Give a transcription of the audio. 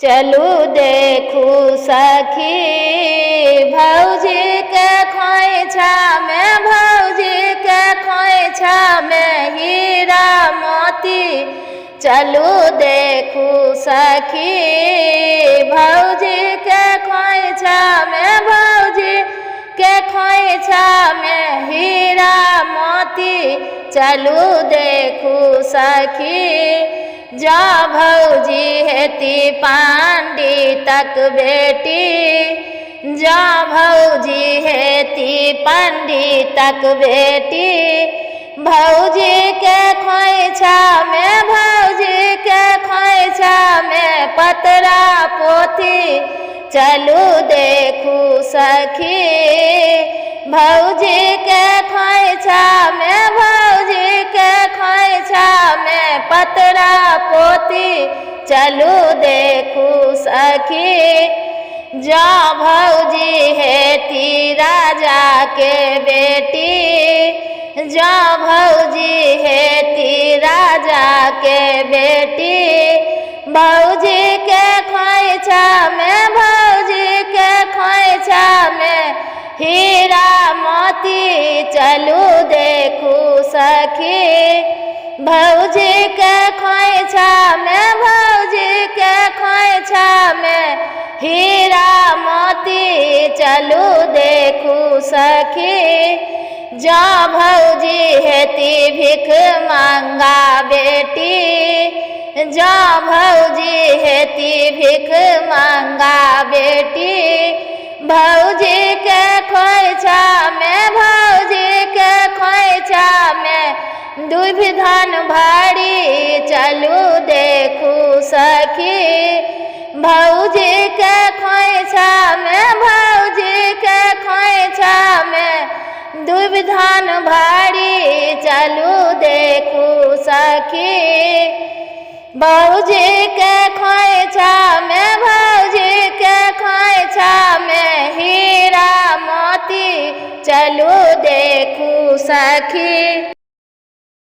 चलू देखू सखी भौजी के खोइछा में, भौजी के खोइछा में हीरा मोती। चलू देखू सखी भौजी के खोइछा में, भौजी के खोइछा में हीरा मोती। चलू देखू सखी जा भौजी हेती पंडितक बेटी, जा भौजी हेती पंडितक बेटी। भौजी के खोइछा में, भौजी के खोइछा में पतरा पोथी। चलू देखू सखी भौजी के खोइछा में, भौजी के खोइछा में पतरा पोथी। चलू देखू सखी जा भौजी हेती राजा के बेटी, जा भौजी हेती राजा के बेटी। भौजी के खोइछा में, भौजी के खोइछा में हीरा मोती। चलू देखू सखी भौजी के खोइछा में, भौजी के खोइछा में हीरा मोती। चलू देखू सखी जा भौजी हेती भिख मांगा बेटी, जा भौजी हेती भिख मांगा बेटी। भौजी के खोइछा में, भौजी के खोइछा में दूबि धन भरी। चलू देखू सखी भौजी के खोइछा में, भौजी के खोइछा में दूबि धन भरी। चलू देखू सखी भौजी के खोइछा में, भौजी के खोइछा में हीरा मोती। चलू देखू सखी।